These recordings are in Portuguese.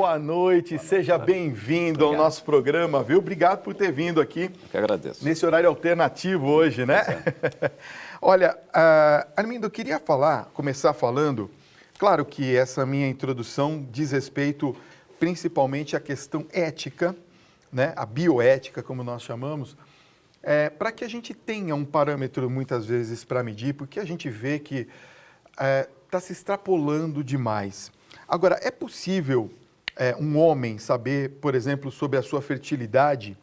boa noite, seja bem-vindo ao nosso programa, viu? Obrigado por ter vindo aqui. Eu que agradeço. Nesse horário alternativo hoje, né? Olha, Armindo, eu queria começar falando, claro que essa minha introdução diz respeito principalmente à questão ética, né? A bioética, como nós chamamos, para que a gente tenha um parâmetro, muitas vezes, para medir, porque a gente vê que está se extrapolando demais. Agora, é possível um homem saber, por exemplo, sobre a sua fertilidade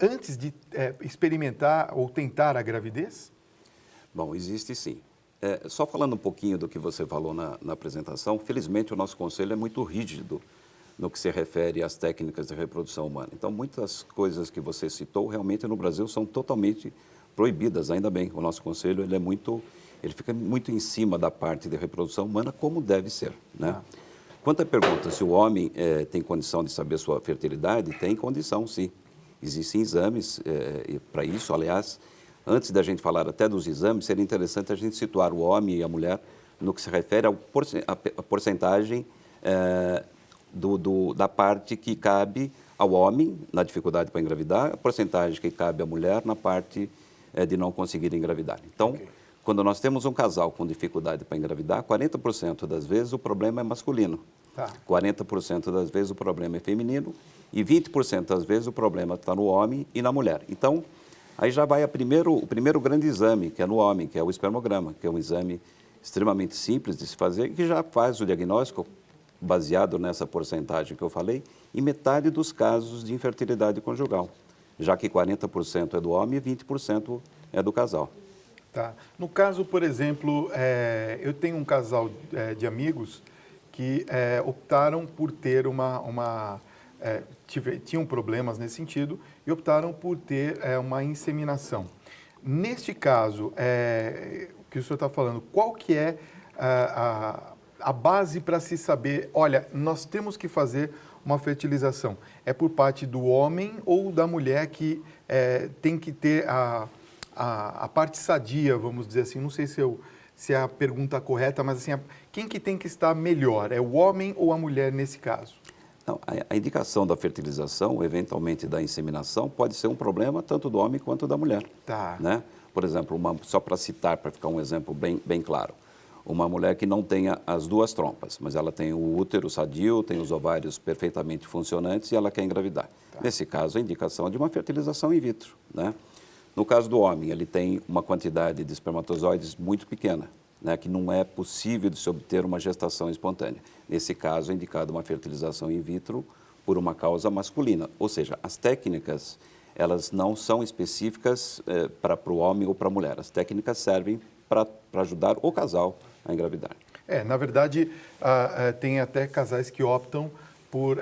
antes de experimentar ou tentar a gravidez? Bom, existe sim. Só falando um pouquinho do que você falou na apresentação, felizmente o nosso conselho é muito rígido no que se refere às técnicas de reprodução humana. Então, muitas coisas que você citou, realmente no Brasil são totalmente proibidas, ainda bem. O nosso conselho ele fica muito em cima da parte de reprodução humana, como deve ser, né? Quanto à pergunta se o homem tem condição de saber sua fertilidade, tem condição, sim. Existem exames para isso. Aliás, antes da gente falar até dos exames, seria interessante a gente situar o homem e a mulher no que se refere à porcentagem da parte que cabe ao homem na dificuldade para engravidar, a porcentagem que cabe à mulher na parte de não conseguir engravidar. Então, quando nós temos um casal com dificuldade para engravidar, 40% das vezes o problema é masculino, 40% das vezes o problema é feminino e 20% das vezes o problema está no homem e na mulher. Então, aí já vai o primeiro grande exame, que é no homem, que é o espermograma, que é um exame extremamente simples de se fazer e que já faz o diagnóstico, baseado nessa porcentagem que eu falei, em metade dos casos de infertilidade conjugal, já que 40% é do homem e 20% é do casal. Tá. No caso, por exemplo, eu tenho um casal de amigos que optaram por ter tinham problemas nesse sentido e optaram por ter uma inseminação. Neste caso, o que o senhor está falando, qual que é a base para se saber, olha, nós temos que fazer uma fertilização? É por parte do homem ou da mulher que tem que ter a parte sadia, vamos dizer assim? Não sei se é a pergunta correta, mas assim, quem que tem que estar melhor? É o homem ou a mulher nesse caso? Não, a indicação da fertilização, eventualmente da inseminação, pode ser um problema tanto do homem quanto da mulher. Tá. Né? Por exemplo, só para citar, para ficar um exemplo bem claro, uma mulher que não tenha as duas trompas, mas ela tem o útero sadio, tem os ovários perfeitamente funcionantes e ela quer engravidar. Tá. Nesse caso, a indicação é de uma fertilização in vitro, né? No caso do homem, ele tem uma quantidade de espermatozoides muito pequena, né, que não é possível de se obter uma gestação espontânea. Nesse caso, é indicada uma fertilização in vitro por uma causa masculina. Ou seja, as técnicas, elas não são específicas para o homem ou para a mulher. As técnicas servem para ajudar o casal a engravidar. Na verdade, tem até casais que optam por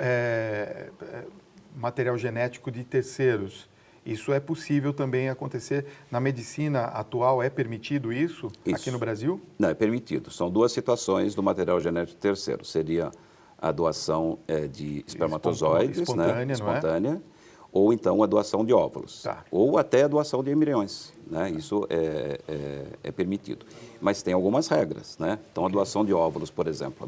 material genético de terceiros. Isso é possível também acontecer na medicina atual? É permitido isso aqui no Brasil? Não, é permitido. São duas situações do material genético terceiro. Seria a doação de espermatozoides, espontânea, ou então a doação de óvulos, ou até a doação de embriões, né? Isso é permitido. Mas tem algumas regras, né? Então, a doação de óvulos, por exemplo,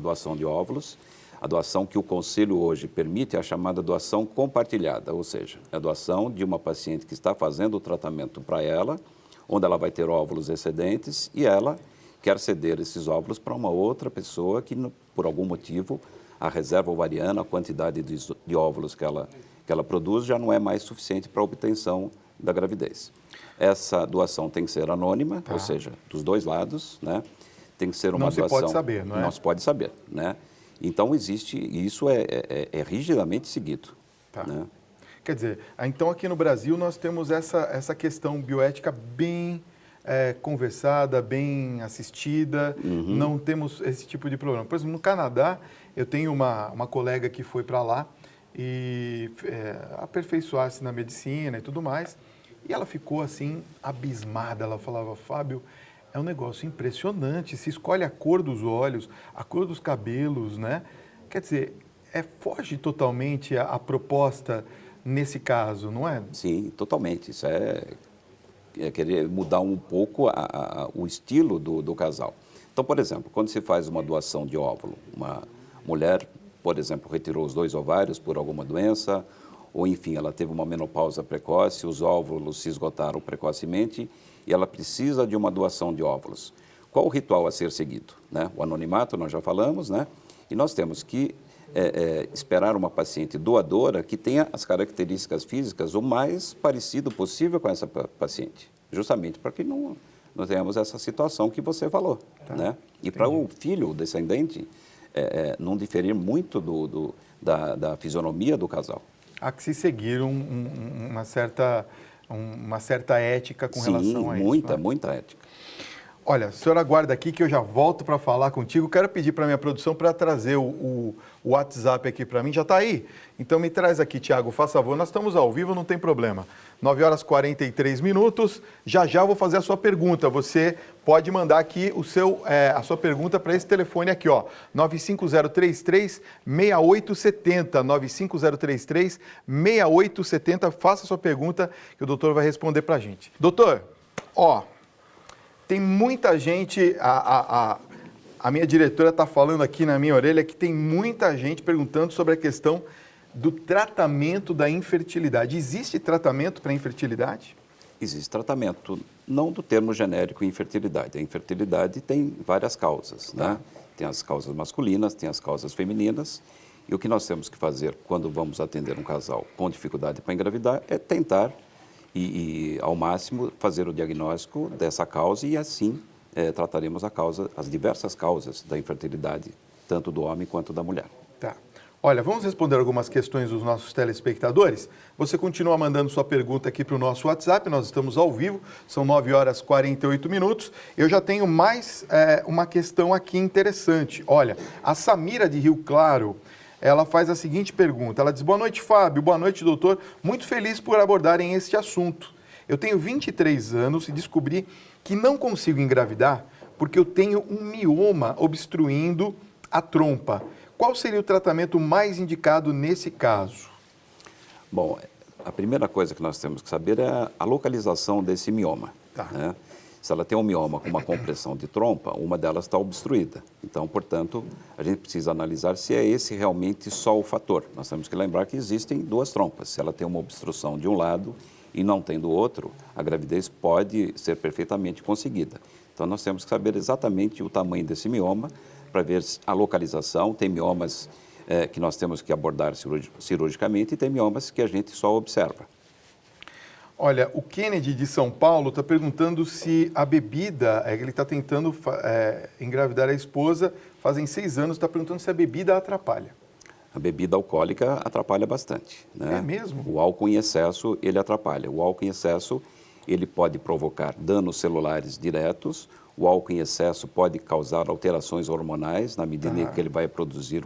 a doação que o Conselho hoje permite é a chamada doação compartilhada, ou seja, é a doação de uma paciente que está fazendo o tratamento para ela, onde ela vai ter óvulos excedentes e ela quer ceder esses óvulos para uma outra pessoa que, por algum motivo, a reserva ovariana, a quantidade de óvulos que ela produz já não é mais suficiente para a obtenção da gravidez. Essa doação tem que ser anônima, ou seja, dos dois lados, né? Tem que ser uma doação... Não se pode saber, não é? Não se pode saber, né? Então, isso é rigidamente seguido. Tá. Né? Quer dizer, então aqui no Brasil nós temos essa questão bioética bem conversada, bem assistida, não temos esse tipo de problema. Por exemplo, no Canadá, eu tenho uma colega que foi para lá e aperfeiçoar-se na medicina e tudo mais, e ela ficou assim, abismada. Ela falava, Fábio, é um negócio impressionante, se escolhe a cor dos olhos, a cor dos cabelos, né? Quer dizer, foge totalmente a proposta nesse caso, não é? Sim, totalmente. Isso é querer mudar um pouco o estilo do casal. Então, por exemplo, quando se faz uma doação de óvulo, uma mulher por exemplo, retirou os 2 ovários por alguma doença, ou enfim, ela teve uma menopausa precoce, os óvulos se esgotaram precocemente e ela precisa de uma doação de óvulos. Qual o ritual a ser seguido? Né? O anonimato, nós já falamos, né? E nós temos que esperar uma paciente doadora que tenha as características físicas o mais parecido possível com essa paciente, justamente para que não tenhamos essa situação que você falou. Tá. Né? E para o filho, o descendente, não diferir muito da fisionomia do casal. Há que se seguir uma certa ética com relação a isso. Sim, muita ética. Olha, a senhora aguarda aqui que eu já volto para falar contigo. Quero pedir para a minha produção para trazer o WhatsApp aqui para mim. Já está aí? Então me traz aqui, Tiago, faz favor. Nós estamos ao vivo, não tem problema. 9h43. Já eu vou fazer a sua pergunta. Você pode mandar aqui a sua pergunta para esse telefone aqui, ó. 95033-6870. 95033-6870. Faça a sua pergunta que o doutor vai responder para a gente. Doutor, ó... Tem muita gente, a minha diretora está falando aqui na minha orelha que tem muita gente perguntando sobre a questão do tratamento da infertilidade. Existe tratamento para infertilidade? Existe tratamento, não do termo genérico infertilidade. A infertilidade tem várias causas, né? Tem as causas masculinas, tem as causas femininas. E o que nós temos que fazer quando vamos atender um casal com dificuldade para engravidar é tentar e ao máximo, fazer o diagnóstico dessa causa e assim trataremos as diversas causas da infertilidade, tanto do homem quanto da mulher. Tá. Olha, vamos responder algumas questões dos nossos telespectadores. Você continua mandando sua pergunta aqui para o nosso WhatsApp, nós estamos ao vivo, são 9h48. Eu já tenho mais uma questão aqui interessante. Olha, a Samira de Rio Claro, ela faz a seguinte pergunta, ela diz: boa noite, Fábio, boa noite, doutor, muito feliz por abordarem este assunto. Eu tenho 23 anos e descobri que não consigo engravidar porque eu tenho um mioma obstruindo a trompa. Qual seria o tratamento mais indicado nesse caso? Bom, a primeira coisa que nós temos que saber é a localização desse mioma. Tá. Né? Se ela tem um mioma com uma compressão de trompa, uma delas está obstruída. Então, portanto, a gente precisa analisar se é esse realmente só o fator. Nós temos que lembrar que existem 2 trompas. Se ela tem uma obstrução de um lado e não tem do outro, a gravidez pode ser perfeitamente conseguida. Então, nós temos que saber exatamente o tamanho desse mioma para ver a localização. Tem miomas que nós temos que abordar cirurgicamente e tem miomas que a gente só observa. Olha, o Kennedy de São Paulo está perguntando se a bebida, ele está tentando engravidar a esposa, fazem 6 anos, está perguntando se a bebida atrapalha. A bebida alcoólica atrapalha bastante. Né? É mesmo? O álcool em excesso, ele atrapalha. O álcool em excesso, ele pode provocar danos celulares diretos. O álcool em excesso pode causar alterações hormonais, na medida em que ele vai produzir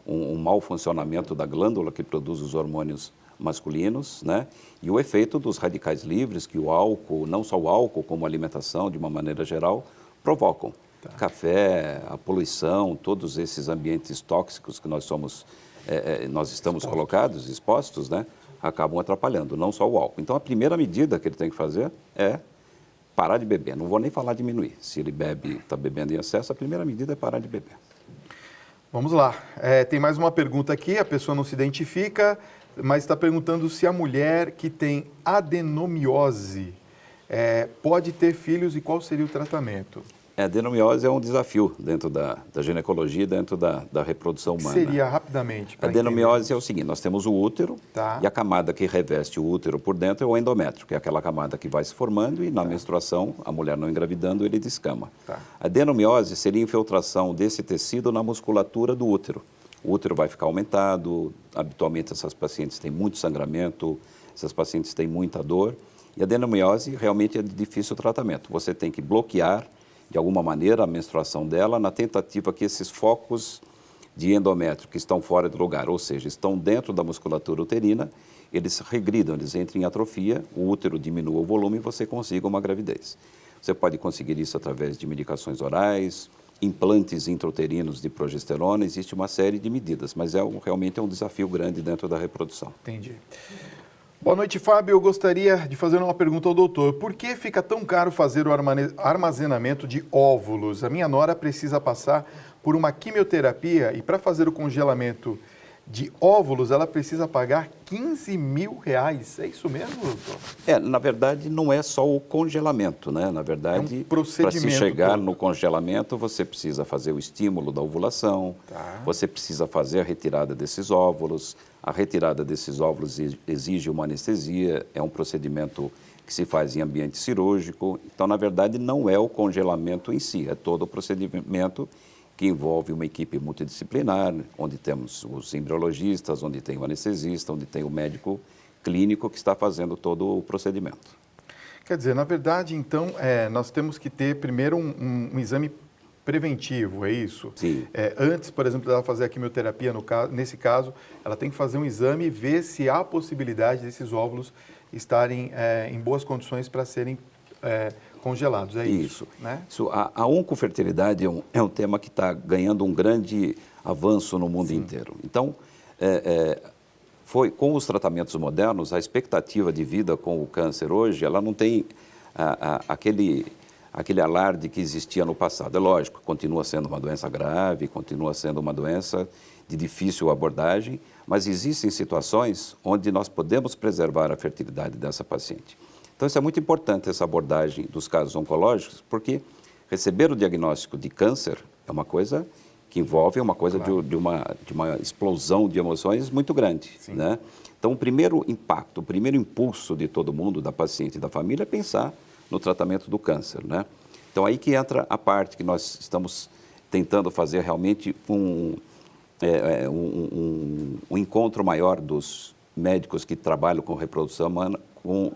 um mau funcionamento da glândula que produz os hormônios masculinos, né? E o efeito dos radicais livres que o álcool, não só o álcool, como a alimentação, de uma maneira geral, provocam. Tá. Café, a poluição, todos esses ambientes tóxicos que nós estamos colocados, expostos, né? Acabam atrapalhando, não só o álcool. Então, a primeira medida que ele tem que fazer é parar de beber. Não vou nem falar diminuir. Se ele está bebendo em excesso, a primeira medida é parar de beber. Vamos lá. Tem mais uma pergunta aqui, a pessoa não se identifica, mas está perguntando se a mulher que tem adenomiose pode ter filhos e qual seria o tratamento. A adenomiose é um desafio dentro da ginecologia, dentro da reprodução humana. Seria rapidamente? A adenomiose é o seguinte, nós temos o útero e a camada que reveste o útero por dentro é o endométrio, que é aquela camada que vai se formando e na menstruação, a mulher não engravidando, ele descama. A adenomiose seria a infiltração desse tecido na musculatura do útero. O útero vai ficar aumentado, habitualmente essas pacientes têm muito sangramento, essas pacientes têm muita dor e a adenomiose realmente é de difícil tratamento. Você tem que bloquear de alguma maneira a menstruação dela, na tentativa que esses focos de endométrio que estão fora do lugar, ou seja, estão dentro da musculatura uterina, eles regridam, eles entram em atrofia, o útero diminua o volume e você consiga uma gravidez. Você pode conseguir isso através de medicações orais, implantes intrauterinos de progesterona, existe uma série de medidas, mas realmente é um desafio grande dentro da reprodução. Entendi. Boa noite, Fábio. Eu gostaria de fazer uma pergunta ao doutor. Por que fica tão caro fazer o armazenamento de óvulos? A minha nora precisa passar por uma quimioterapia e para fazer o congelamento de óvulos ela precisa pagar R$15 mil. É isso mesmo, doutor? Na verdade, não é só o congelamento, né? Na verdade, é um procedimento para se chegar todo. no congelamento, você precisa fazer o estímulo da ovulação, você precisa fazer a retirada desses óvulos. A retirada desses óvulos exige uma anestesia, é um procedimento que se faz em ambiente cirúrgico. Então, na verdade, não é o congelamento em si, é todo o procedimento que envolve uma equipe multidisciplinar, onde temos os embriologistas, onde tem o anestesista, onde tem o médico clínico que está fazendo todo o procedimento. Quer dizer, na verdade, então, nós temos que ter primeiro um exame preventivo, é isso? Sim. Antes, por exemplo, dela fazer a quimioterapia, nesse caso, ela tem que fazer um exame e ver se há possibilidade desses óvulos estarem em boas condições para serem congelados, é isso? Né? A oncofertilidade é um tema que está ganhando um grande avanço no mundo inteiro. Então, com os tratamentos modernos, a expectativa de vida com o câncer hoje, ela não tem aquele alarde que existia no passado. É lógico, continua sendo uma doença grave, continua sendo uma doença de difícil abordagem, mas existem situações onde nós podemos preservar a fertilidade dessa paciente. Então, isso é muito importante, essa abordagem dos casos oncológicos, porque receber o diagnóstico de câncer é uma coisa que envolve uma coisa de uma explosão de emoções muito grande, né? Então, o primeiro impacto, o primeiro impulso de todo mundo, da paciente e da família, é pensar no tratamento do câncer, né? Então, aí que entra a parte que nós estamos tentando fazer realmente um encontro maior dos médicos que trabalham com reprodução humana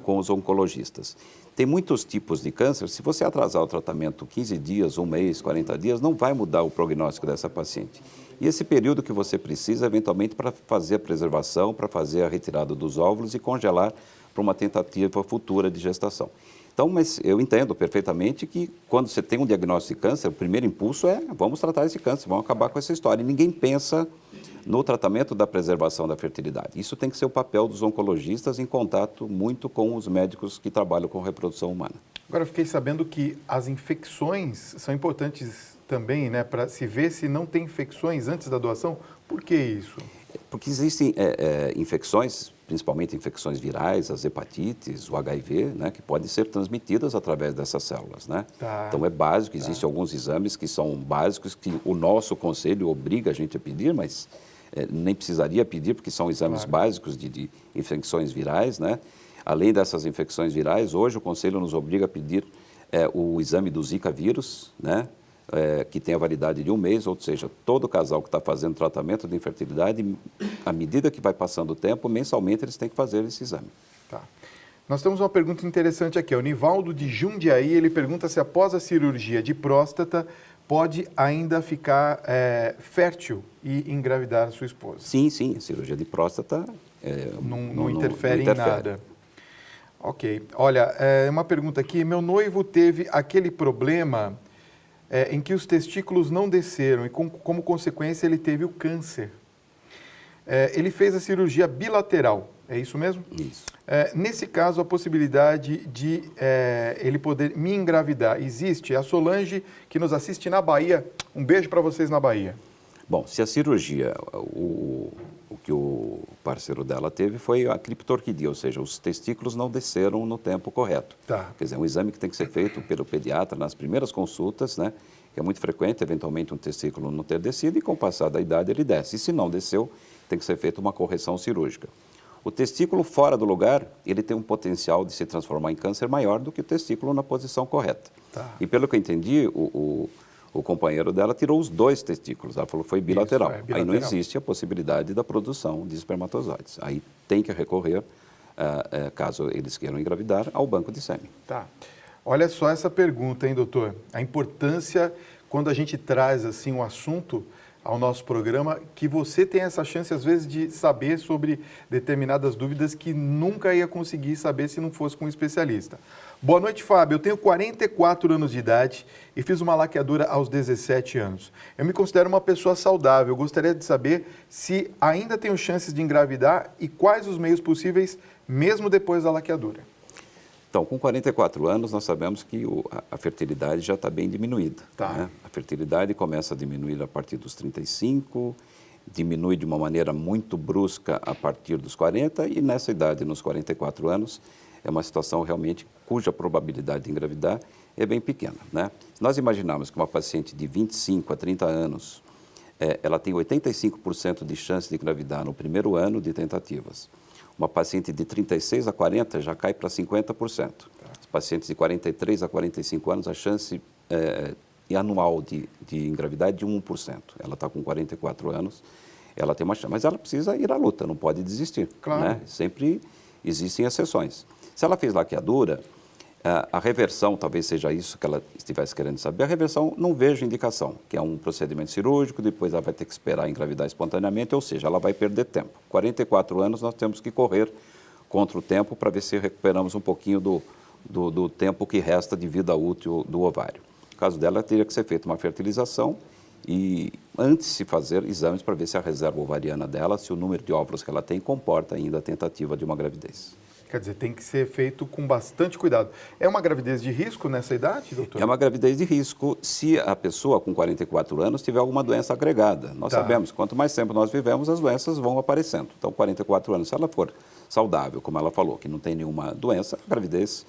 com os oncologistas. Tem muitos tipos de câncer, se você atrasar o tratamento 15 dias, 1 mês, 40 dias, não vai mudar o prognóstico dessa paciente. E esse período que você precisa, eventualmente, para fazer a preservação, para fazer a retirada dos óvulos e congelar para uma tentativa futura de gestação. Então, mas eu entendo perfeitamente que quando você tem um diagnóstico de câncer, o primeiro impulso é vamos tratar esse câncer, vamos acabar com essa história. E ninguém pensa no tratamento da preservação da fertilidade. Isso tem que ser o papel dos oncologistas em contato muito com os médicos que trabalham com reprodução humana. Agora, eu fiquei sabendo que as infecções são importantes também, né, para se ver se não tem infecções antes da doação. Por que isso? Porque existem infecções, principalmente infecções virais, as hepatites, o HIV, né, que podem ser transmitidas através dessas células, né? Então é básico, existem alguns exames que são básicos que o nosso conselho obriga a gente a pedir, mas nem precisaria pedir porque são exames básicos de infecções virais, né? Além dessas infecções virais, hoje o conselho nos obriga a pedir o exame do Zika vírus, né? Que tem a validade de 1 mês, ou seja, todo casal que está fazendo tratamento de infertilidade, à medida que vai passando o tempo, mensalmente eles têm que fazer esse exame. Tá. Nós temos uma pergunta interessante aqui. O Nivaldo de Jundiaí, ele pergunta se após a cirurgia de próstata pode ainda ficar fértil e engravidar a sua esposa. Sim, a cirurgia de próstata não interfere em nada. Ok. Olha, uma pergunta aqui. Meu noivo teve aquele problema em que os testículos não desceram e, como consequência, ele teve o câncer. Ele fez a cirurgia bilateral, é isso mesmo? Isso. Nesse caso, a possibilidade de ele poder me engravidar existe? A Solange, que nos assiste na Bahia, um beijo para vocês na Bahia. Bom, se a cirurgia, o que o parceiro dela teve foi a criptorquidia, ou seja, os testículos não desceram no tempo correto. Tá. Quer dizer, é um exame que tem que ser feito pelo pediatra nas primeiras consultas, né? Que é muito frequente, eventualmente, um testículo não ter descido e, com o passar da idade, ele desce. E se não desceu, tem que ser feita uma correção cirúrgica. O testículo fora do lugar, ele tem um potencial de se transformar em câncer maior do que o testículo na posição correta. Tá. E pelo que eu entendi, o companheiro dela tirou os 2 testículos. Ela falou que foi bilateral. Isso, bilateral. Aí não existe a possibilidade da produção de espermatozoides. Aí tem que recorrer, caso eles queiram engravidar, ao banco de sêmen. Tá. Olha só essa pergunta, hein, doutor? A importância, quando a gente traz assim um assunto ao nosso programa, que você tem essa chance, às vezes, de saber sobre determinadas dúvidas que nunca ia conseguir saber se não fosse com um especialista. Boa noite, Fábio. Eu tenho 44 anos de idade e fiz uma laqueadura aos 17 anos. Eu me considero uma pessoa saudável. Eu gostaria de saber se ainda tenho chances de engravidar e quais os meios possíveis mesmo depois da laqueadura? Então, com 44 anos, nós sabemos que a fertilidade já está bem diminuída. Tá. Né? A fertilidade começa a diminuir a partir dos 35, diminui de uma maneira muito brusca a partir dos 40 e nessa idade, nos 44 anos, é uma situação realmente cuja probabilidade de engravidar é bem pequena. Né? Se nós imaginarmos que uma paciente de 25 a 30 anos, ela tem 85% de chance de engravidar no primeiro ano de tentativas. Uma paciente de 36 a 40 já cai para 50%. Os pacientes de 43 a 45 anos, a chance anual de engravidar é de 1%. Ela está com 44 anos, ela tem uma chance, mas ela precisa ir à luta, não pode desistir. Claro. Né? Sempre existem exceções. Se ela fez laqueadura, a reversão, talvez seja isso que ela estivesse querendo saber, a reversão não vejo indicação, que é um procedimento cirúrgico, depois ela vai ter que esperar engravidar espontaneamente, ou seja, ela vai perder tempo. 44 anos nós temos que correr contra o tempo para ver se recuperamos um pouquinho do tempo que resta de vida útil do ovário. No caso dela, teria que ser feita uma fertilização e antes se fazer exames para ver se a reserva ovariana dela, se o número de óvulos que ela tem comporta ainda a tentativa de uma gravidez. Quer dizer, tem que ser feito com bastante cuidado. É uma gravidez de risco nessa idade, doutor? É uma gravidez de risco se a pessoa com 44 anos tiver alguma doença agregada. Nós sabemos, quanto mais tempo nós vivemos, as doenças vão aparecendo. Então, 44 anos, se ela for saudável, como ela falou, que não tem nenhuma doença, a gravidez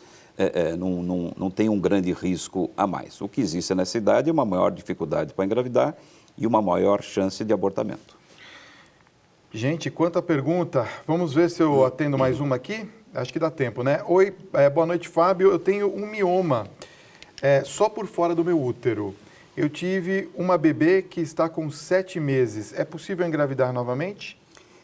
não tem um grande risco a mais. O que existe nessa idade é uma maior dificuldade para engravidar e uma maior chance de abortamento. Gente, quanta pergunta. Vamos ver se eu atendo mais uma aqui. Acho que dá tempo, né? Oi, boa noite, Fábio. Eu tenho um mioma só por fora do meu útero. Eu tive uma bebê que está com 7 meses. É possível engravidar novamente?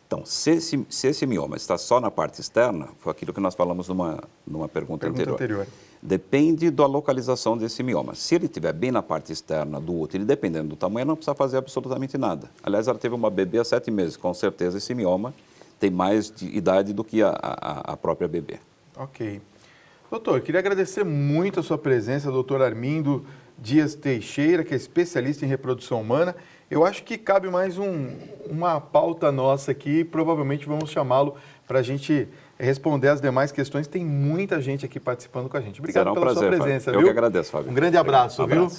Então, se esse mioma está só na parte externa, foi aquilo que nós falamos numa pergunta anterior. Depende da localização desse mioma. Se ele estiver bem na parte externa do útero, e dependendo do tamanho, não precisa fazer absolutamente nada. Aliás, ela teve uma bebê há 7 meses. Com certeza, esse mioma tem mais de idade do que a própria bebê. Ok. Doutor, queria agradecer muito a sua presença, doutor Armindo Dias Teixeira, que é especialista em reprodução humana. Eu acho que cabe mais uma pauta nossa aqui, provavelmente vamos chamá-lo para a gente responder as demais questões. Tem muita gente aqui participando com a gente. Obrigado pela sua presença, Fábio. Eu que agradeço, Fábio. Um grande abraço, viu?